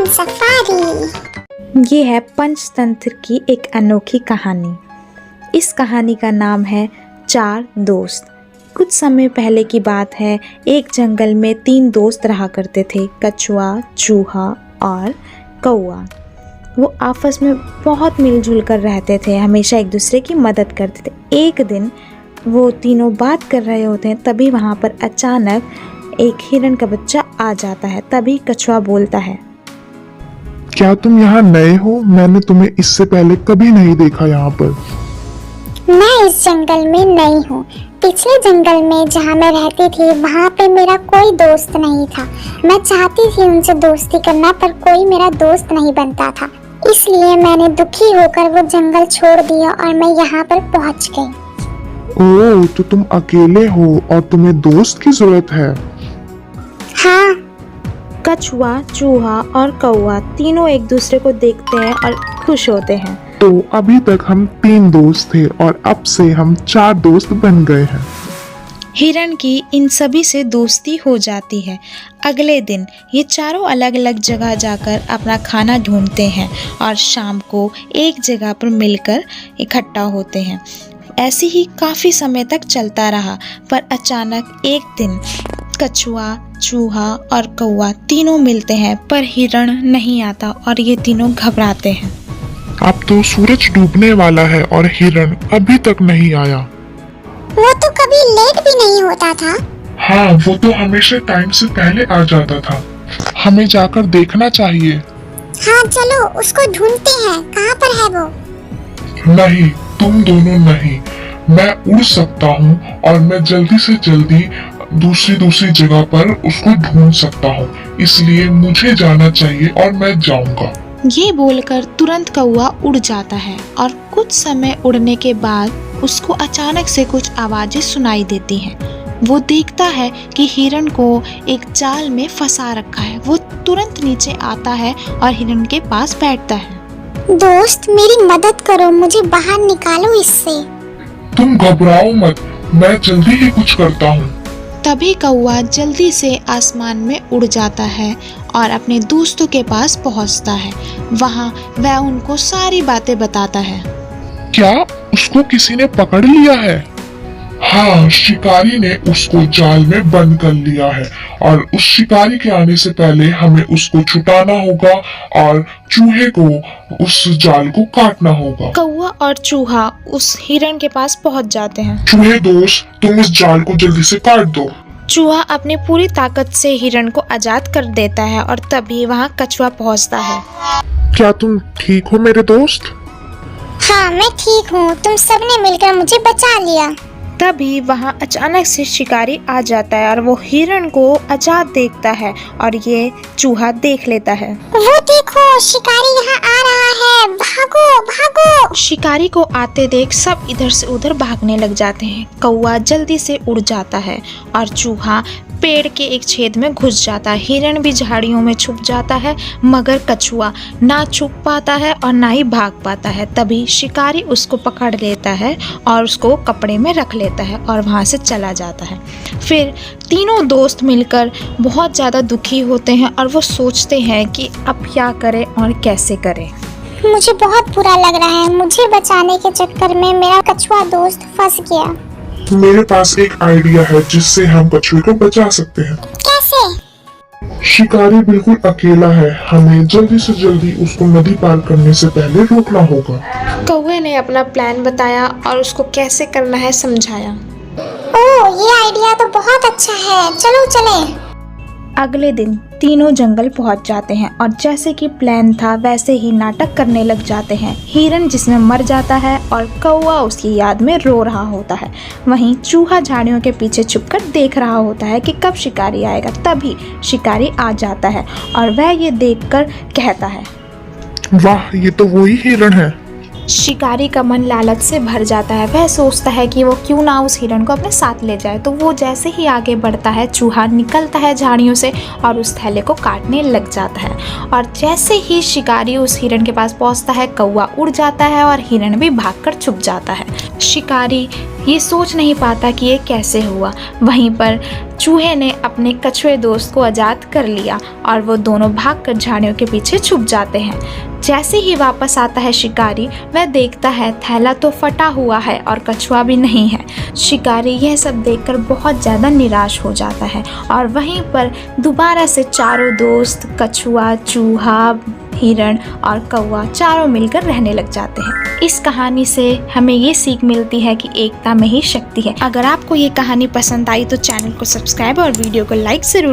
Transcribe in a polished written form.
Safari. ये है पंचतंत्र की एक अनोखी कहानी। इस कहानी का नाम है चार दोस्त। कुछ समय पहले की बात है। एक जंगल में 3 दोस्त रहा करते थे, कछुआ, चूहा और कौआ। वो आपस में बहुत मिलजुल कर रहते थे, हमेशा एक दूसरे की मदद करते थे। एक दिन वो तीनों बात कर रहे होते हैं, तभी वहाँ पर अचानक एक हिरण का बच्चा आ जाता है। तभी कछुआ बोलता है, क्या तुम यहाँ नए हो? मैंने तुम्हें इससे पहले कभी नहीं देखा यहाँ पर। मैं इस जंगल में नई हूँ। पिछले जंगल में जहाँ मैं रहती थी वहाँ पे मेरा कोई दोस्त नहीं था। मैं चाहती थी उनसे दोस्ती करना, पर कोई मेरा दोस्त नहीं बनता था। इसलिए मैंने दुखी होकर वो जंगल छोड़ दिया और मैं यहाँ पर पहुँच गई। ओह, तो तुम अकेले हो और तुम्हें दोस्त की जरूरत है। हाँ। कछुआ, चूहा और कौआ तीनों एक दूसरे को देखते हैं और खुश होते हैं। तो अभी तक हम 3 दोस्त थे और अब से हम 4 दोस्त बन गए हैं। हिरण की इन सभी से दोस्ती हो जाती है। अगले दिन ये चारों अलग अलग जगह जाकर अपना खाना ढूंढते हैं और शाम को एक जगह पर मिलकर इकट्ठा होते हैं। ऐसे ही काफ़ी समय तक चलता रहा, पर अचानक एक दिन कछुआ, चूहा और कौआ तीनों मिलते हैं, पर हिरण नहीं आता और ये तीनों घबराते हैं। अब तो सूरज डूबने वाला है और हिरण अभी तक नहीं आया। वो तो कभी लेट भी नहीं होता था। हाँ, वो तो हमेशा टाइम से पहले आ जाता था। हमें जाकर देखना चाहिए। हाँ चलो, उसको ढूंढते हैं। कहाँ पर है वो? नहीं, तुम दोनों नहीं। मैं उड़ सकता हूँ और मैं जल्दी से जल्दी दूसरी जगह पर उसको ढूंढ सकता हूँ, इसलिए मुझे जाना चाहिए और मैं जाऊंगा। ये बोलकर तुरंत कौआ उड़ जाता है और कुछ समय उड़ने के बाद उसको अचानक से कुछ आवाजें सुनाई देती हैं। वो देखता है कि हिरण को एक जाल में फंसा रखा है। वो तुरंत नीचे आता है और हिरण के पास बैठता है। दोस्त, मेरी मदद करो, मुझे बाहर निकालो इससे। तुम घबराओ मत, मैं जल्दी ही कुछ करता हूँ। तभी कौआ जल्दी से आसमान में उड़ जाता है और अपने दोस्तों के पास पहुंचता है। वहां वह उनको सारी बातें बताता है। क्या उसको किसी ने पकड़ लिया है? हाँ, शिकारी ने उसको जाल में बंद कर लिया है और उस शिकारी के आने से पहले हमें उसको छुटाना होगा और चूहे को उस जाल को काटना होगा। कौआ और चूहा उस हिरण के पास पहुंच जाते हैं। चूहे दोस्त, तुम इस जाल को जल्दी से काट दो। चूहा अपनी पूरी ताकत से हिरण को आजाद कर देता है और तभी वहां कछुआ पहुंचता है। क्या तुम ठीक हो मेरे दोस्त? हाँ, मैं ठीक हूँ। तुम सबने मिलकर मुझे बचा लिया। तभी वहां अचानक से शिकारी आ जाता है और वो हिरण को आजाद देखता है और ये चूहा देख लेता है। वो देखो, शिकारी यहाँ आ रहा है। भागो भागो। शिकारी को आते देख सब इधर से उधर भागने लग जाते हैं। कौआ जल्दी से उड़ जाता है और चूहा पेड़ के एक छेद में घुस जाता है। हिरण भी झाड़ियों में छुप जाता है, मगर कछुआ ना छुप पाता है और ना ही भाग पाता है। तभी शिकारी उसको पकड़ लेता है और उसको कपड़े में रख लेता है और वहाँ से चला जाता है। फिर तीनों दोस्त मिलकर बहुत ज़्यादा दुखी होते हैं और वो सोचते हैं कि अब क्या करें और कैसे करें। मुझे बहुत बुरा लग रहा है। मुझे बचाने के चक्कर में मेरा कछुआ दोस्त फंस गया। मेरे पास एक आइडिया है जिससे हम कछुए को बचा सकते हैं। कैसे? शिकारी बिल्कुल अकेला है, हमें जल्दी से जल्दी उसको नदी पार करने से पहले रोकना होगा। कौवे ने अपना प्लान बताया और उसको कैसे करना है समझाया। ओह, ये आइडिया तो बहुत अच्छा है। चलो चलें। अगले दिन तीनों जंगल पहुंच जाते हैं और जैसे कि प्लान था वैसे ही नाटक करने लग जाते हैं। हिरण जिसमें मर जाता है और कौआ उसकी याद में रो रहा होता है। वहीं चूहा झाड़ियों के पीछे छुपकर देख रहा होता है कि कब शिकारी आएगा। तभी शिकारी आ जाता है और वह ये देखकर कहता है, वाह, ये तो वही हिरण है। शिकारी का मन लालच से भर जाता है। वह सोचता है कि वो क्यों ना उस हिरण को अपने साथ ले जाए। तो वो जैसे ही आगे बढ़ता है, चूहा निकलता है झाड़ियों से और उस थैले को काटने लग जाता है। और जैसे ही शिकारी उस हिरण के पास पहुंचता है, कौवा उड़ जाता है और हिरण भी भागकर छुप जाता है। शिकारी ये सोच नहीं पाता कि ये कैसे हुआ। वहीं पर चूहे ने अपने कछुए दोस्त को आज़ाद कर लिया और वो दोनों भागकर झाड़ियों के पीछे छुप जाते हैं। जैसे ही वापस आता है शिकारी, वह देखता है थैला तो फटा हुआ है और कछुआ भी नहीं है। शिकारी यह सब देखकर बहुत ज़्यादा निराश हो जाता है और वहीं पर दोबारा से चारों दोस्त कछुआ, चूहा, हिरण और कौवा चारों मिलकर रहने लग जाते हैं। इस कहानी से हमें ये सीख मिलती है कि एकता में ही शक्ति है। अगर आपको ये कहानी पसंद आई तो चैनल को सब्सक्राइब और वीडियो को लाइक जरूर